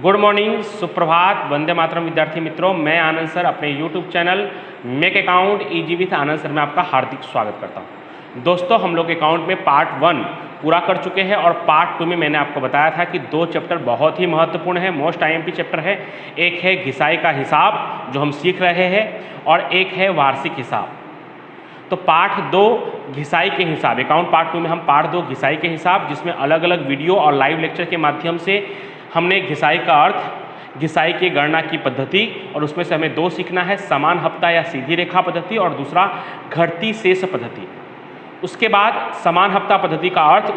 Good morning, सुप्रभात, वंदे मातरम विद्यार्थी मित्रों। मैं आनंद सर अपने YouTube channel make account easy with Anand sir में आपका हार्दिक स्वागत करता हूं। दोस्तों, हम लोग अकाउंट में पार्ट 1 पूरा कर चुके हैं और पार्ट 2 में मैंने आपको बताया था कि 2 चैप्टर बहुत ही महत्वपूर्ण है, मोस्ट आईएमपी चैप्टर है। एक है घिसाई का हिसाब जो हम सीख रहे हैं और एक है वार्षिक हिसाब। तो पार्ट 2 घिसाई के हिसाब, अकाउंट पार्ट 2 में हम पार्ट 2 घिसाई के हिसाब, जिसमें अलग अलग वीडियो और लाइव लेक्चर के माध्यम से हमने घिसाई का अर्थ, घिसाई की गणना की पद्धति और उसमें से हमें 2 सीखना है, समान हफ्ता या सीधी रेखा पद्धति और दूसरा घटती शेष पद्धति। उसके बाद समान हफ्ता पद्धति का अर्थ,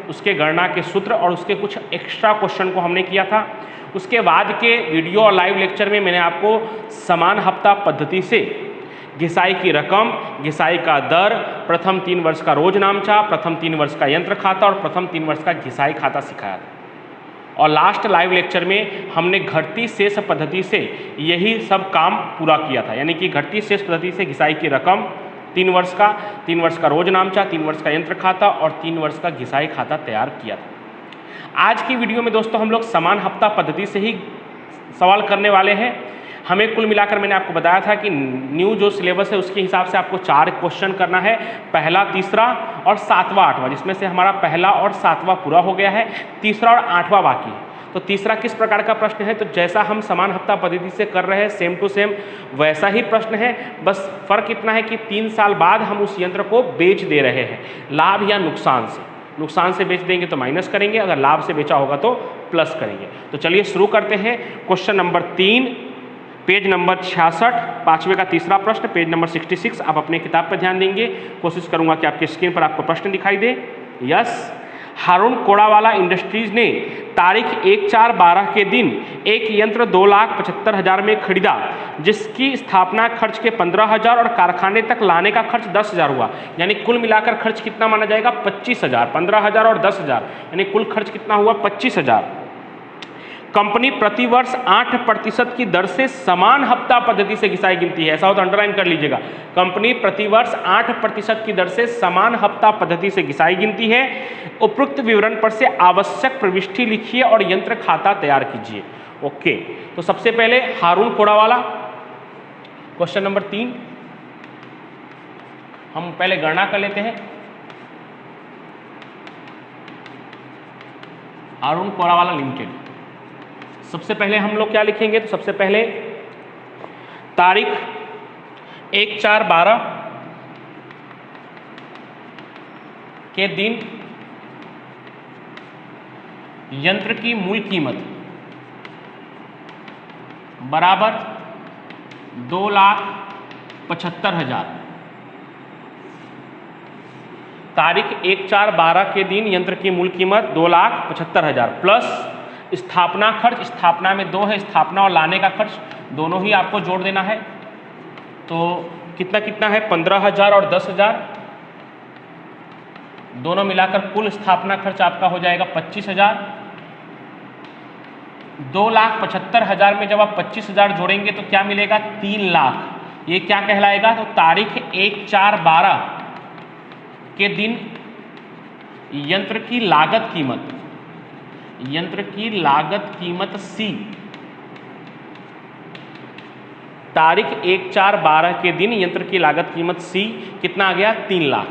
उसके गणना के सूत्र और उसके कुछ एक्स्ट्रा क्वेश्चन को हमने किया था। उसके बाद के वीडियो और लाइव लेक्चर में मैंने आपको समान हफ्ता पद्धति से घिसाई की रकम, घिसाई का दर, प्रथम 3 वर्ष का रोज नामचा, प्रथम 3 वर्ष का यंत्र खाता और प्रथम 3 वर्ष का घिसाई खाता सिखाया था। और लास्ट लाइव लेक्चर में हमने घटती शेष पद्धति से यही सब काम पूरा किया था, यानी कि घटती शेष पद्धति से घिसाई की रकम 3 वर्ष का रोज नामचा, 3 वर्ष का यंत्र खाता और 3 वर्ष का घिसाई खाता तैयार किया था। आज की वीडियो में दोस्तों हम लोग समान हफ्ता पद्धति से ही सवाल करने वाले हैं। हमें कुल मिलाकर मैंने आपको बताया था कि न्यू जो सिलेबस है उसके हिसाब से आपको 4 क्वेश्चन करना है, पहला, तीसरा और 7वां 8वां, जिसमें से हमारा पहला और 7वां पूरा हो गया है, तीसरा और 8वां बाकी है। तो तीसरा किस प्रकार का प्रश्न है, तो जैसा हम समान हफ्ता पद्धति से कर रहे हैं सेम टू सेम वैसा ही प्रश्न है, बस फर्क इतना है कि 3 साल बाद हम उस यंत्र को बेच दे रहे हैं, लाभ या नुकसान से। नुकसान से बेच देंगे तो माइनस करेंगे, अगर लाभ से बेचा होगा तो प्लस करेंगे। तो चलिए शुरू करते हैं। क्वेश्चन नंबर 3, पेज नंबर 66, 5वें का तीसरा प्रश्न, पेज नंबर 66। आप अपने किताब पर ध्यान देंगे, कोशिश करूंगा कि आपके स्क्रीन पर आपको प्रश्न दिखाई दे। यस, हारून कोड़ावाला इंडस्ट्रीज ने तारीख 1/4/12 के दिन एक यंत्र 2,75,000 में खरीदा, जिसकी स्थापना खर्च के 15,000 और कारखाने तक लाने का खर्च 10,000 हुआ। यानी कुल मिलाकर खर्च कितना माना जाएगा, 25,000। 15,000 और 10,000 यानी कुल खर्च कितना हुआ, 25,000। कंपनी प्रतिवर्ष 8% की दर से समान हफ्ता पद्धति से घिसाई गिनती है। ऐसा हो तो अंडरलाइन कर लीजिएगा। कंपनी प्रतिवर्ष 8% की दर से समान हफ्ता पद्धति से घिसाई गिनती है। उपरोक्त विवरण पर से आवश्यक प्रविष्टि लिखिए और यंत्र खाता तैयार कीजिए। ओके, तो सबसे पहले हारून कोड़ावाला, क्वेश्चन नंबर 3 हम पहले गणना कर लेते हैं। हारून कोड़ावाला लिमिटेड, सबसे पहले हम लोग क्या लिखेंगे, तो सबसे पहले तारीख 1/4/12 के दिन यंत्र की मूल कीमत बराबर 2,75,000। तारीख 1/4/12 के दिन यंत्र की मूल कीमत 2,75,000 प्लस स्थापना खर्च, स्थापना में 2 है, स्थापना और लाने का खर्च दोनों ही आपको जोड़ देना है। तो कितना कितना है, 15,000 और 10,000, दोनों मिलाकर कुल स्थापना खर्च आपका हो जाएगा 25,000। 2,75,000 में जब आप 25,000 जोड़ेंगे तो क्या मिलेगा, 3 लाख। ये क्या कहलाएगा, तो तारीख 1/4/12 के दिन यंत्र की लागत कीमत, यंत्र की लागत कीमत C, तारीख 1/4/12 के दिन यंत्र की लागत कीमत C कितना आ गया, 3 लाख।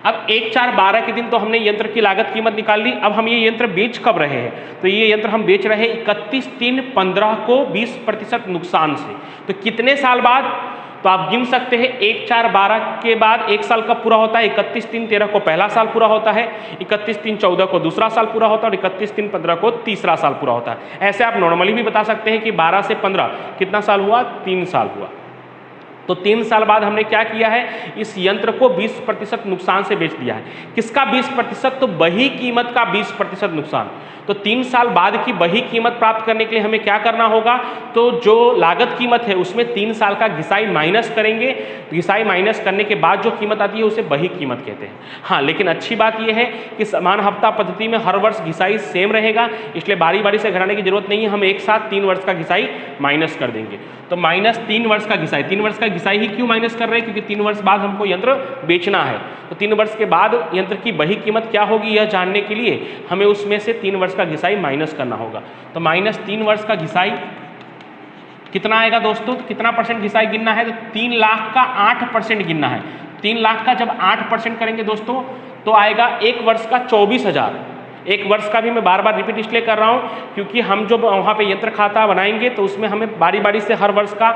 अब 1/4/12 के दिन तो हमने यंत्र की लागत कीमत निकाल ली। अब हम ये यंत्र बेच कब रहे हैं, तो ये यंत्र हम बेच रहे हैं 31/3/15 को 20% नुकसान से। तो कितने साल बाद, तो आप गिन सकते हैं 1/4/12 के बाद 1 साल कब पूरा होता है, 31/3/13 को पहला साल पूरा होता है, 31/3/14 को दूसरा साल पूरा होता है और 31/3/15 को तीसरा साल पूरा होता है। ऐसे आप नॉर्मली भी बता सकते हैं कि 12 से 15 कितना साल हुआ, 3 साल हुआ। तो 3 साल बाद हमने क्या किया है, इस यंत्र को 20% नुकसान से बेच दिया है। किसका 20%, तो बही कीमत का 20% नुकसान। तो 3 साल बाद की बही कीमत प्राप्त करने के लिए हमें क्या करना होगा, तो जो लागत कीमत है उसमें 3 साल का घिसाई माइनस करेंगे। घिसाई माइनस करने के बाद जो कीमत आती है उसे बही कीमत कहते हैं। हाँ, लेकिन अच्छी बात यह है कि समान हफ्ता पद्धति में हर वर्ष घिसाई सेम रहेगा, इसलिए बारी बारी से घटाने की जरूरत नहीं है। हम एक साथ 3 वर्ष का घिसाई माइनस कर देंगे। तो -3 वर्ष का घिसाई, 3 वर्ष का घिसाई ही क्यों माइनस कर रहे हैं? क्योंकि 3 वर्ष बाद हमको यंत्र बेचना है, तो 3 वर्ष के बाद यंत्र की बही कीमत क्या होगी यह जानने के लिए हमें उसमें से 3 वर्ष का घिसाई माइनस करना होगा। तो -3 वर्ष का घिसाई कितना आएगा दोस्तों? तो कितना परसेंट घिसाई गिनना है? तो 3 लाख का 8% गिनना है। 3 लाख का जब 8% करेंगे दोस्तों तो आएगा 1 वर्ष का 24,000। 1 वर्ष का भी मैं बार बार रिपीट इसलिए कर रहा हूँ क्योंकि हम जो वहाँ पे यंत्र खाता बनाएंगे तो उसमें हमें बारी बारी से हर वर्ष का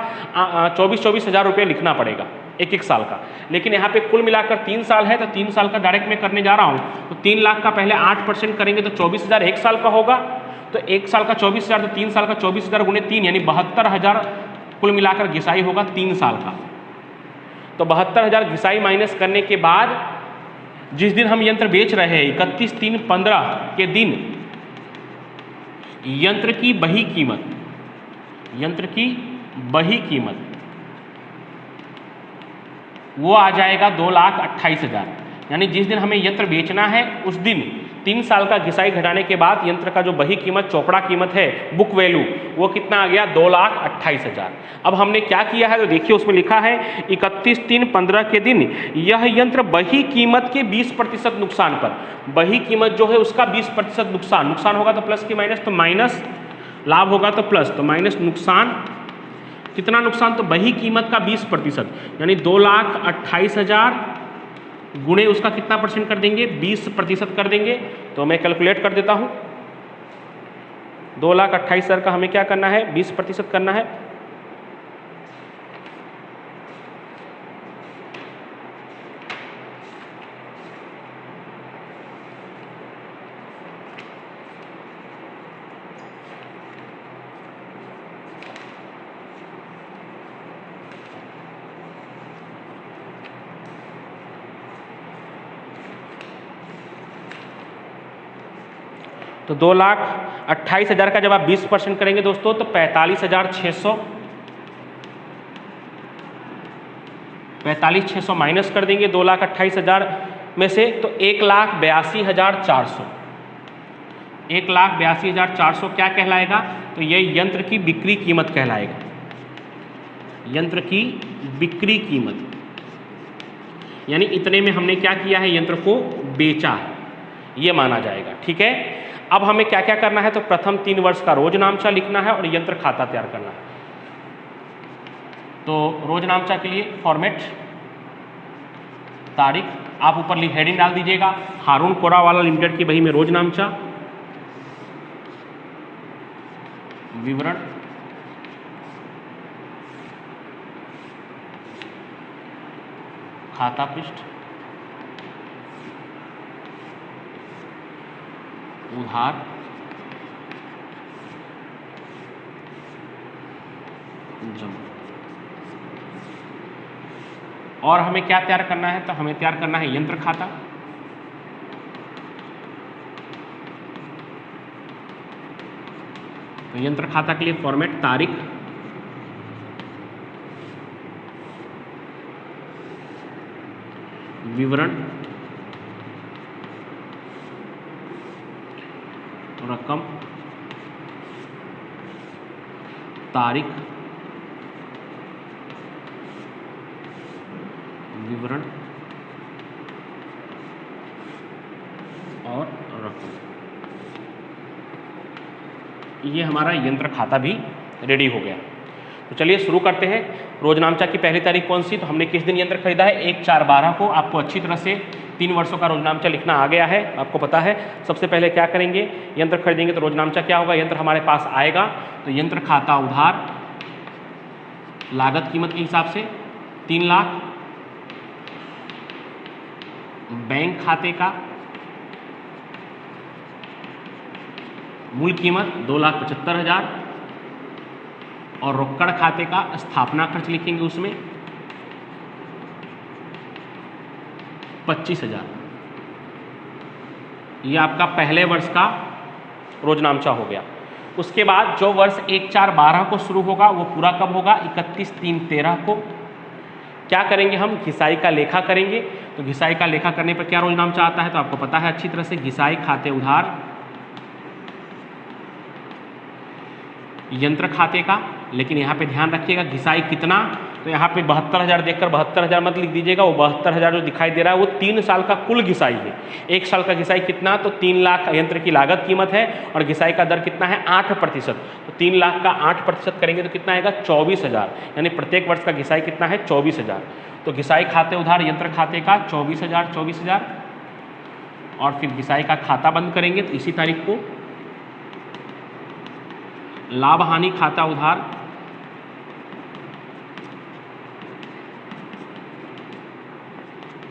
24-24 हज़ार रुपये लिखना पड़ेगा 1-1 साल का। लेकिन यहाँ पे कुल मिलाकर 3 साल है तो 3 साल का डायरेक्ट मैं करने जा रहा हूँ। तो 3 लाख का पहले 8% करेंगे तो 24,000 1 साल का होगा। तो 1 साल का 24,000 तो 3 साल का 24,000 गुणे 3 यानी 72,000 कुल मिलाकर घिसाई होगा 3 साल का। तो 72,000 घिसाई माइनस करने के बाद जिस दिन हम यंत्र बेच रहे हैं 31/3/15 के दिन यंत्र की बही कीमत वो आ जाएगा 2,28,000। यानी जिस दिन हमें यंत्र बेचना है उस दिन 3 साल का घिसाई घटाने के बाद यंत्र का जो बही कीमत चौपड़ा कीमत है बुक वैल्यू वो कितना आ गया? 2,28,000। अब हमने क्या किया है तो देखिए उसमें लिखा है 31/3/15 के दिन यह यंत्र बही कीमत के 20% नुकसान पर, बही कीमत जो है उसका 20% नुकसान होगा तो प्लस की माइनस, तो माइनस, लाभ होगा तो प्लस, तो माइनस नुकसान, कितना नुकसान? तो बही कीमत का 20% यानी 2,28,000 गुणे उसका कितना परसेंट कर देंगे? 20% कर देंगे। तो मैं कैलकुलेट कर देता हूँ। 2,28,000 का हमें क्या करना है? 20% करना है। तो 2,28,000 का जब आप 20% करेंगे दोस्तों तो 45,600 माइनस कर देंगे 2,28,000 में से, तो 1,82,400। 1,82,400 क्या कहलाएगा? तो ये यंत्र की बिक्री कीमत कहलाएगा। यंत्र की बिक्री कीमत यानी इतने में हमने क्या किया है? यंत्र को बेचा है, ये माना जाएगा। ठीक है, अब हमें क्या क्या करना है? तो प्रथम 3 वर्ष का रोज नामचा लिखना है और यंत्र खाता तैयार करना है। तो रोज नामचा के लिए फॉर्मेट, तारीख, आप ऊपर हेडिंग डाल दीजिएगा हारून कोरावाला लिमिटेड की बही में रोज नामचा, विवरण, खाता पृष्ठ, उधार, जमा। और हमें क्या तैयार करना है? तो हमें तैयार करना है यंत्र खाता। तो यंत्र खाता के लिए फॉर्मेट, तारीख, विवरण, रकम, तारीख, विवरण और रकम। ये हमारा यंत्र खाता भी रेडी हो गया। तो चलिए शुरू करते हैं। रोज नामचा की पहली तारीख कौन सी? तो हमने किस दिन यंत्र खरीदा है? 1/4/12 को। आपको अच्छी तरह से 3 वर्षों का रोजनामचा लिखना आ गया है, आपको पता है। सबसे पहले क्या करेंगे? यंत्र खरीदेंगे तो रोजनामचा क्या होगा? यंत्र हमारे पास आएगा तो यंत्र खाता उधार, लागत कीमत के हिसाब से 3 लाख, बैंक खाते का मूल कीमत 2,75,000 और रोकड़ खाते का स्थापना खर्च लिखेंगे उसमें 25,000। ये आपका पहले वर्ष का रोजनामचा हो गया। उसके बाद जो वर्ष 1/4/12 को शुरू होगा वो पूरा कब होगा? 31/3/13 को। क्या करेंगे हम? घिसाई का लेखा करेंगे। तो घिसाई का लेखा करने पर क्या रोजनामचा आता है? तो आपको पता है अच्छी तरह से, घिसाई खाते उधार, यंत्र खाते का। लेकिन यहाँ पे ध्यान रखिएगा घिसाई कितना? तो यहाँ पे 72,000 देखकर 72,000 मत लिख दीजिएगा, वो 72,000 जो दिखाई दे रहा है वो 3 साल का कुल घिसाई है। 1 साल का घिसाई कितना, तो 3 लाख यंत्र की लागत कीमत है और घिसाई का दर कितना है 8%। तो 3 लाख का 8% करेंगे तो कितना आएगा 24,000, यानी प्रत्येक वर्ष का घिसाई कितना है 24,000। तो घिसाई खाते उधार यंत्र खाते का 24,000 और फिर घिसाई का खाता बंद करेंगे तो इसी तारीख को लाभ हानि खाता उधार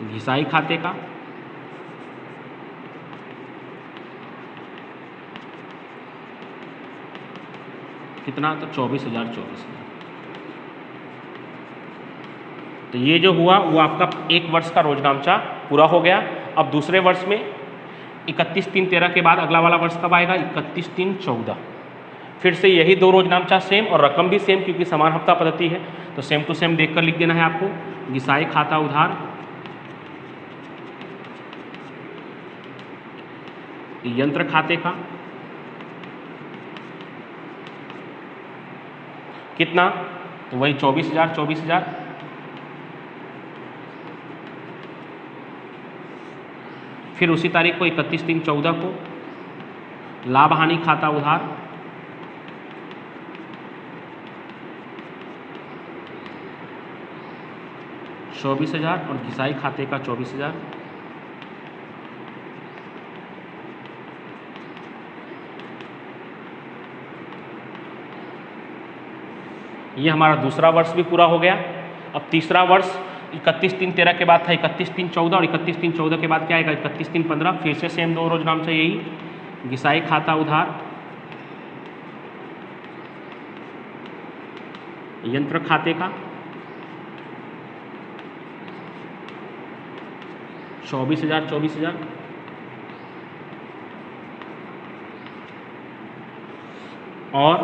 घिसाई खाते का कितना, तो 24,000। तो ये जो हुआ वो आपका 1 वर्ष का रोजनामचा पूरा हो गया। अब दूसरे वर्ष में 31/3/13 के बाद अगला वाला वर्ष कब आएगा, 31/3/14। फिर से यही 2 रोजनामचा सेम और रकम भी सेम, क्योंकि समान हफ्ता पद्धति है। तो सेम टू सेम देखकर लिख देना है आपको। घिसाई खाता उधार यंत्र खाते का कितना, तो वही 24,000। फिर उसी तारीख को 31/3/14 को लाभ हानि खाता उधार $24,000 और घिसाई खाते का 24,000। ये हमारा दूसरा वर्ष भी पूरा हो गया। अब तीसरा वर्ष 31/3/13 के बाद था 31/3/14 और 31/3/14 के बाद क्या आएगा 31/3/15। फिर से सेम 2 रोजनामचा यही घिसाई खाता उधार यंत्र खाते का 24,000 और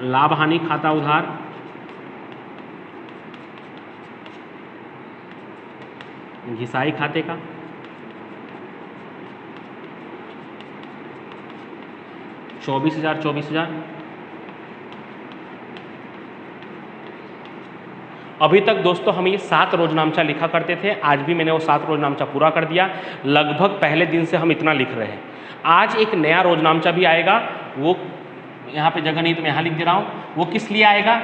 लाभ हानि खाता उधार घिसाई खाते का 24,000। अभी तक दोस्तों हम ये 7 रोजनामचा लिखा करते थे, आज भी मैंने वो 7 रोजनामचा पूरा कर दिया। लगभग पहले दिन से हम इतना लिख रहे हैं। आज एक नया रोजनामचा भी आएगा, वो यहाँ पे जगह नहीं तो मैं यहाँ लिख दे रहा हूँ। वो किस लिए आएगा,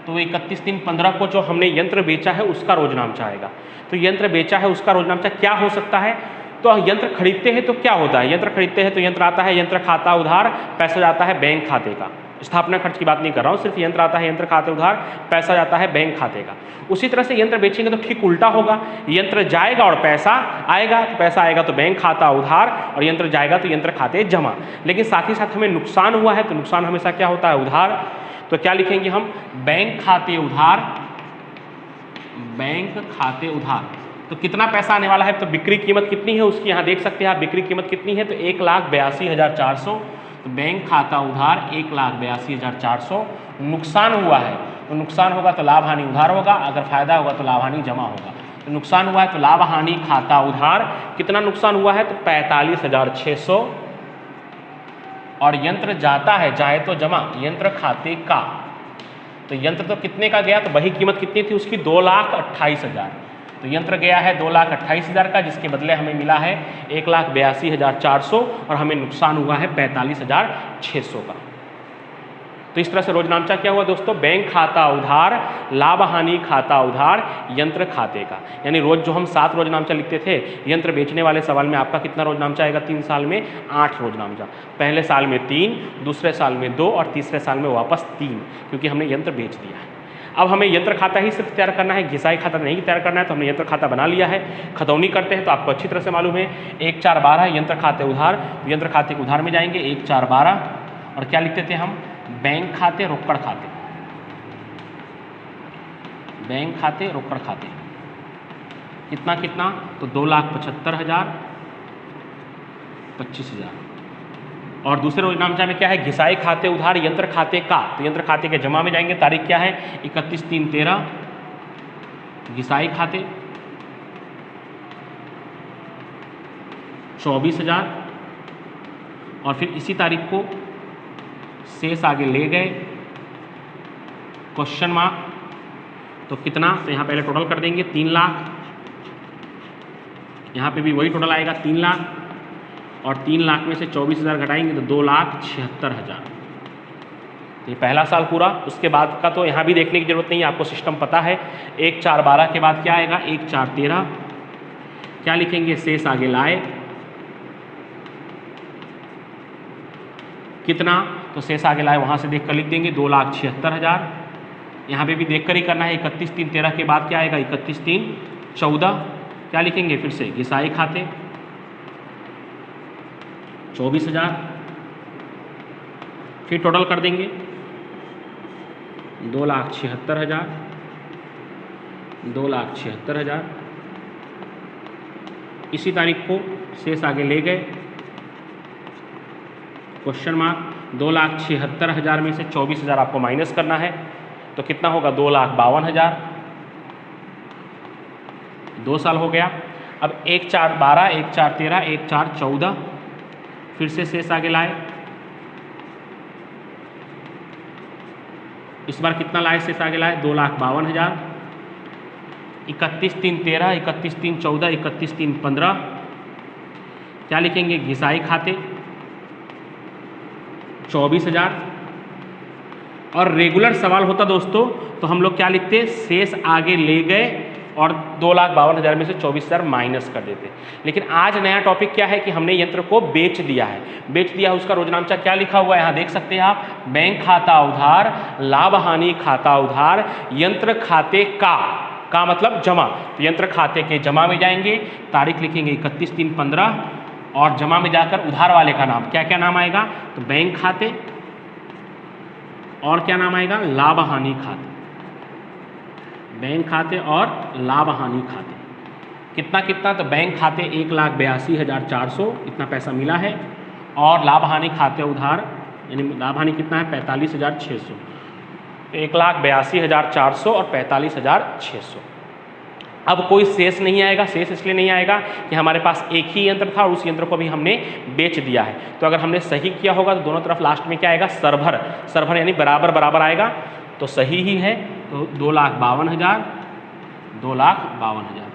तो 31/3/15 को जो हमने यंत्र बेचा है उसका रोजनामचा आएगा। तो यंत्र बेचा है उसका रोजनामचा क्या हो सकता है, तो यंत्र खरीदते हैं तो क्या होता है, यंत्र खरीदते हैं तो यंत्र आता है यंत्र खाता उधार, पैसा जाता है बैंक खाते का। स्थापना खर्च की बात नहीं कर रहा हूँ, सिर्फ यंत्र आता है यंत्र खाते उधार, पैसा जाता है बैंक खाते का। उसी तरह से यंत्र बेचेंगे तो ठीक उल्टा होगा, यंत्र जाएगा और पैसा आएगा, तो पैसा आएगा तो बैंक खाता उधार और यंत्र जाएगा तो यंत्र खाते जमा। लेकिन साथ ही साथ हमें नुकसान हुआ है, तो नुकसान हमेशा क्या होता है, उधार। तो क्या लिखेंगे हम, बैंक खाते उधार, बैंक खाते उधार। तो कितना पैसा आने वाला है, तो बिक्री कीमत कितनी है उसकी यहाँ देख सकते हैं आप, बिक्री कीमत कितनी है, तो 1,82,400। तो बैंक खाता उधार 1,82,400। नुकसान हुआ है तो नुकसान होगा तो लाभ हानि उधार होगा, अगर फायदा होगा तो लाभ हानि जमा होगा। तो नुकसान हुआ है तो लाभ हानि खाता उधार कितना नुकसान हुआ है, तो 45,600। और यंत्र जाता है, जाए तो जमा, यंत्र खाते का, तो यंत्र तो कितने का गया, तो वही कीमत कितनी थी उसकी, 2,28,000। तो यंत्र गया है 2,28,000 का, जिसके बदले हमें मिला है 1,82,400 और हमें नुकसान हुआ है 45,600 का। तो इस तरह से रोजनामचा क्या हुआ दोस्तों, बैंक खाता उधार, लाभ हानि खाता उधार, यंत्र खाते का। यानी रोज जो हम 7 रोजनामचा लिखते थे, यंत्र बेचने वाले सवाल में आपका कितना रोजनामचा आएगा, 3 साल में 8 रोजनामचा। पहले साल में 3, दूसरे साल में 2 और तीसरे साल में वापस 3, क्योंकि हमने यंत्र बेच दिया है। अब हमें यंत्र खाता ही सिर्फ तैयार करना है, घिसाई खाता नहीं तैयार करना है। तो हमने यंत्र खाता बना लिया है। खतौनी करते हैं तो आपको अच्छी तरह से मालूम है, 1,4,12 यंत्र खाते उधार, यंत्र खाते के उधार में जाएंगे 1,4,12 और क्या लिखते थे हम, बैंक खाते रोकड़ खाते, बैंक खाते रोकड़ खाते कितना कितना, तो 2,75,000, 25,000। और दूसरे रोजनामचा में क्या है, घिसाई खाते उधार यंत्र खाते का, तो यंत्र खाते के जमा में जाएंगे, तारीख क्या है 31/3/13, घिसाई खाते 24,000 और फिर इसी तारीख को शेष आगे ले गए क्वेश्चन मार्क। तो कितना, तो यहाँ पहले टोटल कर देंगे 3 लाख, यहाँ पे भी वही टोटल आएगा 3 लाख, और 3 लाख में से 24,000 घटाएंगे तो 2,76,000। ये पहला साल पूरा। उसके बाद का तो यहाँ भी देखने की जरूरत नहीं है, आपको सिस्टम पता है। 1,4,12 के बाद क्या आएगा, 1,4,13, क्या लिखेंगे, शेष आगे लाए, कितना, तो शेष आगे लाए वहाँ से देख कर लिख देंगे 2,76,000। यहाँ पे भी देख कर ही करना है। 31/3/13 के बाद क्या आएगा, 31/3/14, क्या लिखेंगे, फिर से घिसाई खाते 24,000, फिर टोटल कर देंगे 2,76,000, 2,76,000। इसी तारीख को शेष आगे ले गए, क्वेश्चन मार्क। 2,76,000 में से 24,000 आपको माइनस करना है, तो कितना होगा, 2,52,000। 2 साल हो गया। अब 1,4,12, 1,4,13, 1,4,14, फिर से शेष आगे लाए, इस बार कितना लाए, शेष आगे लाए 2,52,000। 31/3/13, 31/3/14, 31/3/15, क्या लिखेंगे, घिसाई खाते 24,000। और रेगुलर सवाल होता दोस्तों तो हम लोग क्या लिखते, शेष आगे ले गए और 2,52,000 में से 24,000 माइनस कर देते। लेकिन आज नया टॉपिक क्या है कि हमने यंत्र को बेच दिया है। बेच दिया, उसका रोजनामचा क्या लिखा हुआ है, यहाँ देख सकते हैं आप, बैंक खाता उधार, लाभ हानि खाता उधार, यंत्र खाते का मतलब जमा। तो यंत्र खाते के जमा में जाएंगे, तारीख लिखेंगे 31/3/15, और जमा में जाकर उधार वाले का नाम, क्या क्या नाम आएगा, तो बैंक खाते, और क्या नाम आएगा, लाभ हानि खाते। बैंक खाते और लाभ हानि खाते, कितना कितना, तो बैंक खाते 1,82,400, इतना पैसा मिला है, और लाभ हानि खाते उधार यानी लाभ हानि कितना है, 45,600। 1,82,400 और 45,600। अब कोई शेष नहीं आएगा। शेष इसलिए नहीं आएगा कि हमारे पास एक ही यंत्र था और उस यंत्र को भी हमने बेच दिया है। तो अगर हमने सही किया होगा तो दोनों तरफ लास्ट में क्या आएगा, सरभर यानी बराबर बराबर आएगा, तो सही ही है। तो 2,52,000, 2,52,000।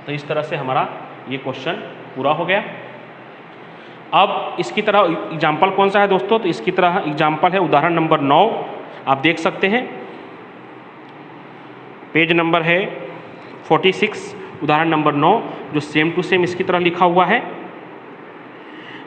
तो इस तरह से हमारा ये क्वेश्चन पूरा हो गया। अब इसकी तरह एग्जाम्पल कौन सा है दोस्तों, तो इसकी तरह एग्जाम्पल है उदाहरण नंबर 9, आप देख सकते हैं, पेज नंबर है 46, उदाहरण नंबर 9, जो सेम टू सेम इसकी तरह लिखा हुआ है।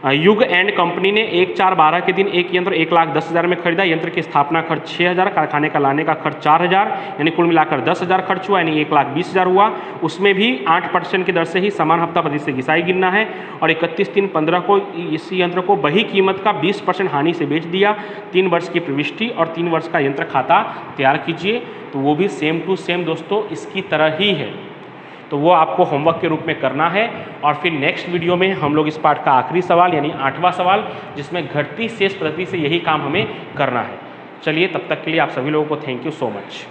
युग एंड कंपनी ने 1/4/12 के दिन एक यंत्र 1,10,000 में खरीदा। यंत्र की स्थापना खर्च 6,000, कारखाने का लाने का खर्च 4,000, यानी कुल मिलाकर 10,000 खर्च हुआ, यानी 1,20,000 हुआ। उसमें भी 8% की दर से ही समान हफ्ता बदी से घिसाई गिनना है, और 31/3/15 को इस यंत्र को वही कीमत का 20% हानि से बेच दिया। 3 वर्ष की प्रविष्टि और 3 वर्ष का यंत्र खाता तैयार कीजिए। तो वो भी सेम टू सेम दोस्तों इसकी तरह ही है, तो वो आपको होमवर्क के रूप में करना है। और फिर नेक्स्ट वीडियो में हम लोग इस पार्ट का आखिरी सवाल यानी 8वां सवाल, जिसमें घटती शेष पद्धति से यही काम हमें करना है। चलिए, तब तक के लिए आप सभी लोगों को थैंक यू सो मच।